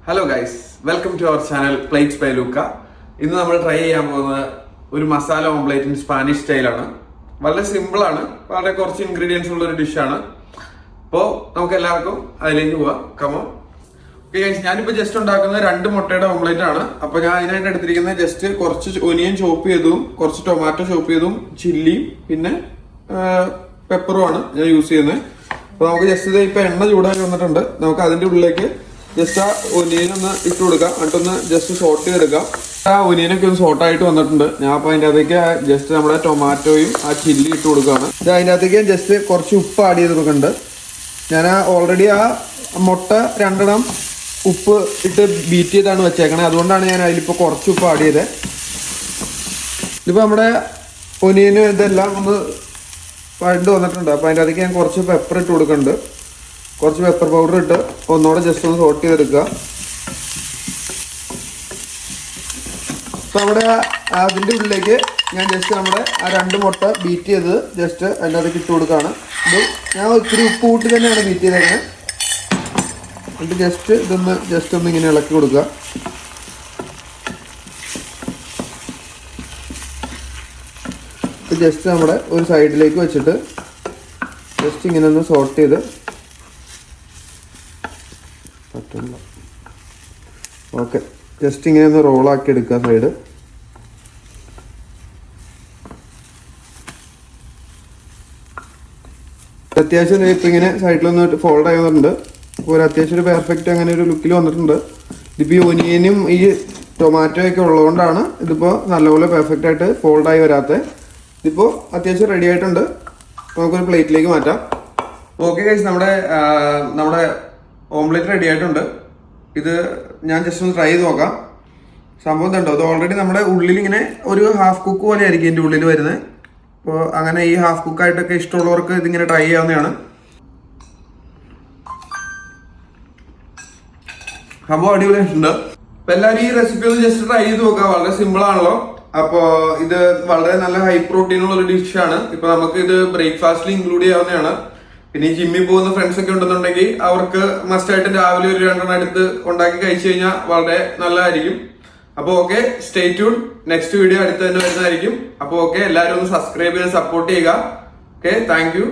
Hello guys, welcome to our channel plates by Luca. ഇന്ന് നമ്മൾ try ചെയ്യാൻ പോകുന്നത് ഒരു മസാല ഓംപ്ലേറ്റ് ഇൻ സ്പാനിഷ് സ്റ്റൈലാണ്. വളരെ സിമ്പിൾ ആണ്, വളരെ കുറച്ച് ഇൻഗ്രീഡിയൻസ് ഉള്ള ഒരു ഡിഷാണ്. അപ്പോൾ നമുക്ക് എല്ലാവർക്കും അതിലേക്ക് പോവാം. കമോൺ. ഓക്കെ ഗൈസ്, ഞാനിപ്പോൾ ജസ്റ്റ് ഉണ്ടാക്കുന്നത് 2 മുട്ടയുടെ ഓംപ്ലേറ്റ് ആണ്. അപ്പോൾ ഞാൻ അതിനായിട്ട് എടുത്തിരിക്കുന്നത് ജസ്റ്റ് കുറച്ച് ഒനിയൻ ചോപ്പ് ചെയ്തതും കുറച്ച് ടൊമാറ്റോ ചോപ്പ് ചെയ്തതും ചില്ലിയും പിന്നെ പെപ്പറുമാണ് ഞാൻ യൂസ് ചെയ്യുന്നത്. അപ്പോൾ നമുക്ക് ജസ്റ്റ് ഇത് ഇപ്പോൾ എണ്ണ ചൂടായി വന്നിട്ടുണ്ട്. നമുക്ക് അതിൻ്റെ ഉള്ളിലേക്ക് ജസ്റ്റ് ആ ഒനിയൻ ഒന്ന് ഇട്ട് കൊടുക്കാം, എന്നിട്ടൊന്ന് ജസ്റ്റ് സോട്ട് ചെയ്തെടുക്കാം. ആ ഒനിയനൊക്കെ ഒന്ന് സോട്ടായിട്ട് വന്നിട്ടുണ്ട്. ഞാൻ അപ്പോൾ അതിൻ്റെ അകത്തേക്ക് ജസ്റ്റ് നമ്മുടെ ടൊമാറ്റോയും ആ ചില്ലി ഇട്ട് കൊടുക്കുകയാണ്. അതിൻ്റെ അകത്തേക്ക് ജസ്റ്റ് കുറച്ച് ഉപ്പ് ആഡ് ചെയ്ത് കൊടുക്കുന്നുണ്ട്. ഞാൻ ഓൾറെഡി ആ മുട്ട 2 ഉപ്പ് ഇട്ട് ബീറ്റ് ചെയ്താണ് വെച്ചേക്കണേ, അതുകൊണ്ടാണ് ഞാൻ അതിലിപ്പോൾ കുറച്ച് ഉപ്പ് ആഡ് ചെയ്തത്. ഇതിപ്പോൾ നമ്മുടെ ഒനിയന് ഇതെല്ലാം ഒന്ന് വഴണ്ട് വന്നിട്ടുണ്ട്. അപ്പോൾ അതിൻ്റെ അകത്തേക്ക് ഞാൻ കുറച്ച് പെപ്പർ ഇട്ട് കൊടുക്കുന്നുണ്ട്. കുറച്ച് പെപ്പർ പൗഡർ ഇട്ട് ഒന്നുകൂടെ ജസ്റ്റ് ഒന്ന് സോട്ട് ചെയ്തെടുക്കുക. അപ്പോൾ അവിടെ അതിൻ്റെ ഉള്ളിലേക്ക് ഞാൻ ജസ്റ്റ് നമ്മുടെ ആ 2 മുട്ട ബീറ്റ് ചെയ്ത് ജസ്റ്റ് അതിൻ്റെ അകത്തേക്ക് ഇട്ട് കൊടുക്കുകയാണ്. ഇത് ഞാൻ ഒത്തിരി ഉപ്പ് കൂട്ടി തന്നെയാണ് ബീറ്റ് ചെയ്തേക്കുന്നത്. എന്നിട്ട് ജസ്റ്റ് ഒന്ന് ഇങ്ങനെ ഇളക്കി കൊടുക്കുക. ജസ്റ്റ് നമ്മുടെ ഒരു സൈഡിലേക്ക് വെച്ചിട്ട് ജസ്റ്റ് ഇങ്ങനെ ഒന്ന് സോട്ട് ചെയ്ത് ഓക്കെ ജസ്റ്റ് ഇങ്ങനെ ഒന്ന് റോളാക്കി എടുക്കുക സൈഡ്. അത്യാവശ്യം ഇപ്പം ഇങ്ങനെ സൈഡിലൊന്ന് ഫോൾഡ് ആയി വന്നിട്ടുണ്ട്. അപ്പോൾ ഒരു അത്യാവശ്യം ഒരു പെർഫെക്റ്റ് അങ്ങനെ ഒരു ലുക്കിൽ വന്നിട്ടുണ്ട്. ഇതിപ്പോൾ ഈ ഒനിയനും ഈ ടൊമാറ്റോ ഒക്കെ ഉള്ളതുകൊണ്ടാണ് ഇതിപ്പോൾ നല്ലപോലെ പെർഫെക്റ്റ് ആയിട്ട് ഫോൾഡായി വരാത്തത്. ഇതിപ്പോൾ അത്യാവശ്യം റെഡി ആയിട്ടുണ്ട്. നമുക്കൊരു പ്ലേറ്റിലേക്ക് മാറ്റാം. ഓക്കെ ഗൈസ്, നമ്മുടെ ഓംലെറ്റ് റെഡി ആയിട്ടുണ്ട്. ഇത് ഞാൻ ജസ്റ്റ് ഒന്ന് ട്രൈ ചെയ്ത് നോക്കാം. സംഭവം ഇതുണ്ടോ, ഇത് ഓൾറെഡി നമ്മുടെ ഉള്ളിൽ ഇങ്ങനെ ഒരു ഹാഫ് കുക്ക് പോലെ ആയിരിക്കും ഇതിൻ്റെ ഉള്ളിൽ വരുന്നത്. അപ്പോൾ അങ്ങനെ ഈ ഹാഫ് കുക്കായിട്ടൊക്കെ ഇഷ്ടമുള്ളവർക്ക് ഇതിങ്ങനെ ട്രൈ ചെയ്യാവുന്നതാണ്. സംഭവം അടിപൊളിയായിട്ടുണ്ട്. അപ്പോൾ എല്ലാവരും ഈ റെസിപ്പി ഒന്ന് ജസ്റ്റ് ട്രൈ ചെയ്ത് നോക്കാം. വളരെ സിമ്പിൾ ആണല്ലോ. അപ്പോൾ ഇത് വളരെ നല്ല ഹൈ പ്രോട്ടീൻ ഉള്ള ഒരു ഡിഷാണ്. ഇപ്പൊ നമുക്ക് ഇത് ബ്രേക്ക്ഫാസ്റ്റിൽ ഇൻക്ലൂഡ് ചെയ്യാവുന്നതാണ്. പിന്നെ ഈ ജിമ്മിൽ പോകുന്ന ഫ്രണ്ട്സ് ഒക്കെ ഉണ്ടെന്നുണ്ടെങ്കിൽ അവർക്ക് മസ്റ്റായിട്ട് രാവിലെ ഒരു 2 എടുത്ത് ഉണ്ടാക്കി കഴിച്ചു കഴിഞ്ഞാൽ വളരെ നല്ലതായിരിക്കും. അപ്പോൾ okay, stay tune. Next video അടുത്ത് തന്നെ വരുന്നതായിരിക്കും. അപ്പോൾ ഓക്കെ, എല്ലാവരും ഒന്ന് സബ്സ്ക്രൈബ് ചെയ്ത് സപ്പോർട്ട് ചെയ്യുക. Okay, thank you.